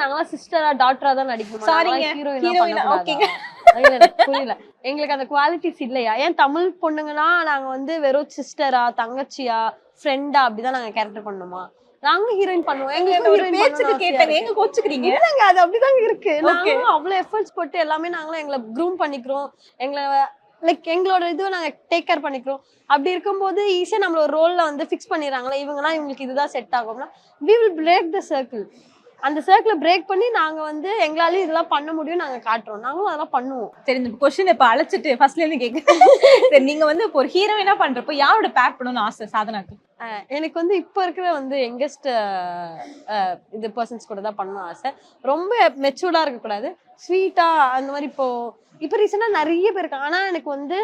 நாங்களாம் சிஸ்டரா டாட்டரா தான் நடிக்கணும். சாரிங்க, ஹீரோயினா ஹீரோயினா பண்ணக்கூடாதா? ஓகேங்க. எனக்கு புரியல. எங்களுக்கு அந்த குவாலிட்டிஸ் இல்லையா? ஏன் தமிழ் பொண்ணுங்கன்னா நாங்க வந்து வெறும் சிஸ்டரா, தங்கச்சியா, ஃப்ரெண்டா அப்படிதான் நாங்க கேரக்டர் பண்ணணுமா? நாங்களும் ஹீரோயின் பண்ணுவோம். எங்களுக்கு ஒரு ஹீரோயின் பேச்சுக்கு பண்ணணும்னு ஆசையா கேட்டேங்க, இருக்கு. எங்க கோச்சுக்கிறீங்க? இல்லங்க அது அப்படிதாங்க இருக்கு. ஓகே. நாங்களும் அவ்வளவு எஃபர்ட்ஸ் போட்டு எல்லாமே நாங்களும் எங்களை க்ரூம் பண்ணிக்கிறோம். எங்கள லைக் எங்களோட இதுவை நாங்க டேக் கேர் பண்ணிக்கிறோம். அப்படி இருக்கும்போது ஈஸியா நம்மள ஒரு ரோல்ல வந்து ஃபிக்ஸ் பண்ணிடுறாங்களே, இவங்கலாம் இவங்களுக்கு இதுதான் செட் ஆகும்னா we will break the circle. அந்த சர்க்கிளை பிரேக் பண்ணி நாங்க வந்து எங்களாலயும் இதெல்லாம் பண்ண முடியும் நாங்க காட்டுறோம். நாங்களும் அதெல்லாம் பண்ணுவோம். சரி, இந்த கொஸ்டின் இப்ப அழைச்சிட்டு ஃபர்ஸ்ட்ல இருந்து கேக்குறேன். சரி, நீங்க வந்து இப்போ ஒரு ஹீரோயினா பண்றப்போ யாரோட பேர் பண்ணணும்னு ஆசை சாதனாக்கு? எனக்கு வந்து இப்ப இருக்கிற வந்து யங்கஸ்ட் இது பர்சன்ஸ் கூட தான் பண்ணணும் ஆசை. ரொம்ப மெச்சூர்டா இருக்கக்கூடாது, ஸ்வீட்டா அந்த மாதிரி. இப்போ ரீசெண்டா நிறைய பேர் இருக்காங்க. ஆனா எனக்கு வந்து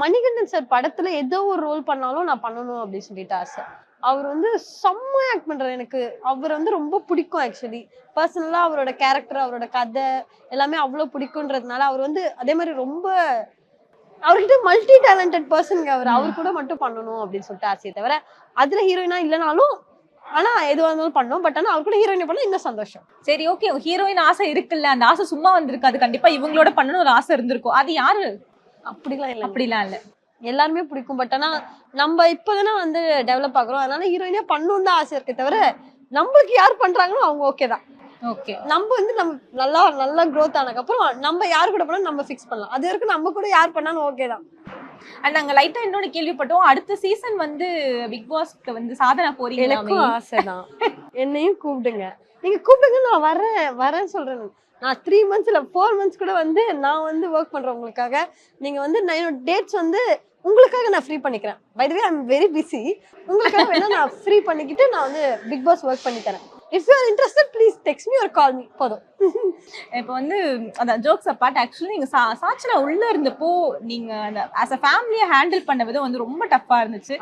மணிகண்டன் சார் படத்துல ஏதோ ஒரு ரோல் பண்ணாலும் நான் பண்ணணும் அப்படின்னு சொல்லிட்டு ஆசை. அவர் வந்து செம்மையா ஆக்ட் பண்றாரு. எனக்கு அவர் வந்து ரொம்ப பிடிக்கும். ஆக்சுவலி பர்சனலா அவரோட கேரக்டர், அவரோட கதை எல்லாமே அவ்வளவு பிடிக்கும்ன்றதுனால அவர் வந்து அதே மாதிரி ரொம்ப அவர்கிட்ட மல்டி டேலண்டட் பர்சனுங்க. அவர் கூட மட்டும் பண்ணணும் அப்படின்னு சொல்லிட்டு ஆசையை தவிர அதுல ஹீரோயினா இல்லைனாலும் ஆனா எதுவா இருந்தாலும் பண்ணோம். பட் ஆனா அவர் கூட ஹீரோயின் பண்ணா இன்னும் சந்தோஷம். சரி, ஓகே. ஹீரோயின் ஆசை இருக்குல்ல, அந்த ஆசை சும்மா வந்திருக்காது. கண்டிப்பா இவங்களோட பண்ணணும் ஒரு ஆசை இருந்திருக்கும். அது யாரு? அப்படிலாம் இல்லை, அப்படிலாம் இல்ல. எல்லாருமே பிடிக்கும். பட் ஆனா நம்ம இப்பதானே வந்து டெவலப் ஆகுறோம். அதனால ஹீரோயினே பண்ணணும்னு தான் ஆசை இருக்கே தவிர நம்மளுக்கு யார் பண்றாங்களோ அவங்க ஓகே தான். ஓகே. நம்ம வந்து நம்ம நல்லா க்ரோத் ஆனதுக்கு அப்புறம் நம்ம யாரு கூட பண்ணாலும் நம்ம ஃபிக்ஸ் பண்ணலாம். அது வரைக்கும் நம்ம கூட யார் பண்ணாலும் ஓகே தான். அண்ட் நாங்க லைட்டா இன்னொன்னு கேள்விப்பட்டோம், அடுத்த சீசன் வந்து பிக் பாஸ்க்கு வந்து சாதனா போறீங்க. எனக்கும் ஆசைதான். என்னையும் கூப்பிடுங்க. நீங்க கூப்பிடுங்க, நான் வரேன்னு சொல்றேன். நான் 3 months இல்ல 4 months கூட வந்து நான் வந்து ஒர்க் பண்றேன் உங்களுக்காக. நீங்க வந்து என்னோட டேட்ஸ் வந்து உங்களுக்காக நான் ஃப்ரீ பண்ணிக்கிறேன். By the way I am very busy. உங்களுக்காக வேணா நான் ஃப்ரீ பண்ணிக்கிட்டு நான் வந்து பிக் பாஸ் ஒர்க் பண்ணி தரேன். If you are interested please text me or call me. போதும். இப்போ வந்து அந்த ஜோக்ஸ் அப்பார்ட், ஆக்சுவலி நீங்க சாச்சனா உள்ள இருந்தப்போ நீங்க அந்த as a ஃபேமிலியை ஹேண்டில் பண்ண விதம் வந்து ரொம்ப டஃப்பா இருந்துச்சு.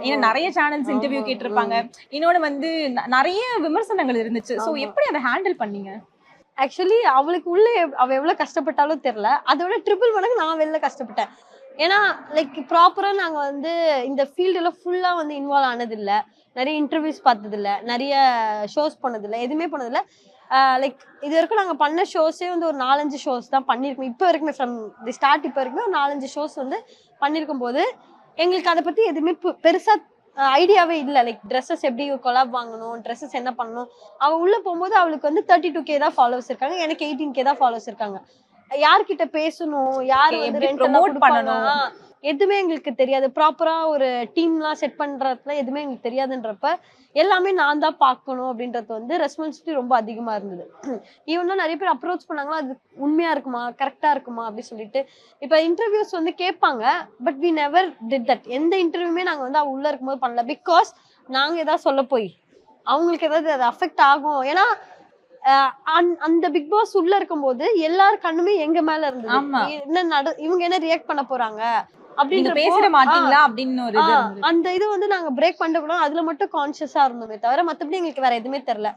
ஏன்னா நிறைய சேனல்ஸ் இன்டர்வியூ கேட்டிருப்பாங்க. இன்னொன்னு வந்து நிறைய விமர்சனங்கள் இருந்துச்சு. சோ எப்படி அதை ஹேண்டில் பண்ணீங்க? ஆக்சுவலி அவளுக்கு உள்ள அவ எவ்வளவு கஷ்டப்பட்டாலும் தெரியல. அதோட ட்ரிபிள் மடங்கு நான் வெளில கஷ்டப்பட்டேன். ஏன்னா லைக் ப்ராப்பரா நாங்க வந்து இந்த ஃபீல்டுல ஃபுல்லா வந்து இன்வால்வ் ஆனது இல்ல. நிறைய இன்டர்வியூஸ் பார்த்தது இல்ல, நிறைய ஷோஸ் பண்ணது இல்ல, எதுவுமே பண்ணது இல்ல. லைக் இது வரைக்கும் நாங்க பண்ண ஷோஸே வந்து ஒரு 4-5 ஷோஸ் தான் பண்ணிருக்கோம். இப்போ வரைக்குமே ஃப்ரம் தி ஸ்டார்ட் இப்போ வரைக்குமே ஒரு 4-5 ஷோஸ் வந்து பண்ணிருக்கும் போது எங்களுக்கு அதை பத்தி எதுவுமே பெருசா ஐடியாவே இல்லை. லைக் ட்ரெஸ்ஸஸ் எப்படி கொலாப் வாங்கணும், ட்ரெஸ்ஸஸ் என்ன பண்ணணும். அவ உள்ள போகும்போது அவளுக்கு வந்து 32K தான் ஃபாலோவர்ஸ் இருக்காங்க, எனக்கு 18K தான் ஃபாலோவர்ஸ் இருக்காங்க. யார்கிட்ட பேசணும், யார் வந்து ரெண்ட் எல்லாம் பண்ணணும், எதுவுமே எங்களுக்கு தெரியாது. ப்ராப்பரா ஒரு டீம்லாம் செட் பண்றதுல எதுவுமே எங்களுக்கு தெரியாதுன்றப்ப எல்லாமே நான் தான் பார்க்கணும் அப்படின்றது வந்து ரெஸ்பான்சிபிலிட்டி ரொம்ப அதிகமா இருந்தது. ஈவன் தான் நிறைய பேர் அப்ரோச் பண்ணாங்களா, அது உண்மையா இருக்குமா, கரெக்டா இருக்குமா அப்படின்னு சொல்லிட்டு. இப்ப இன்டர்வியூஸ் வந்து கேட்பாங்க, but we never did that. எந்த இன்டர்வியூமே நாங்க வந்து உள்ள இருக்கும்போது பண்ணல. பிகாஸ் நாங்க ஏதாவது சொல்ல போய் அவங்களுக்கு ஏதாவது அது அஃபெக்ட் ஆகும். ஏன்னா அந்த பிக் பாஸ் உள்ள இருக்கும்போது எல்லார் கண்ணுமே எங்க மேல இருந்தது. என்ன இவங்க என்ன ரியாக்ட் பண்ண போறாங்க அப்படின்ற பேச மாட்டீங்களா அப்படின்னு ஒரு அந்த இது வந்து நாங்க பிரேக் பண்ண கூட அதுல மட்டும் கான்சியஸா இருந்தோமே தவிர மத்தபடி எங்களுக்கு வேற எதுவுமே தெரியல.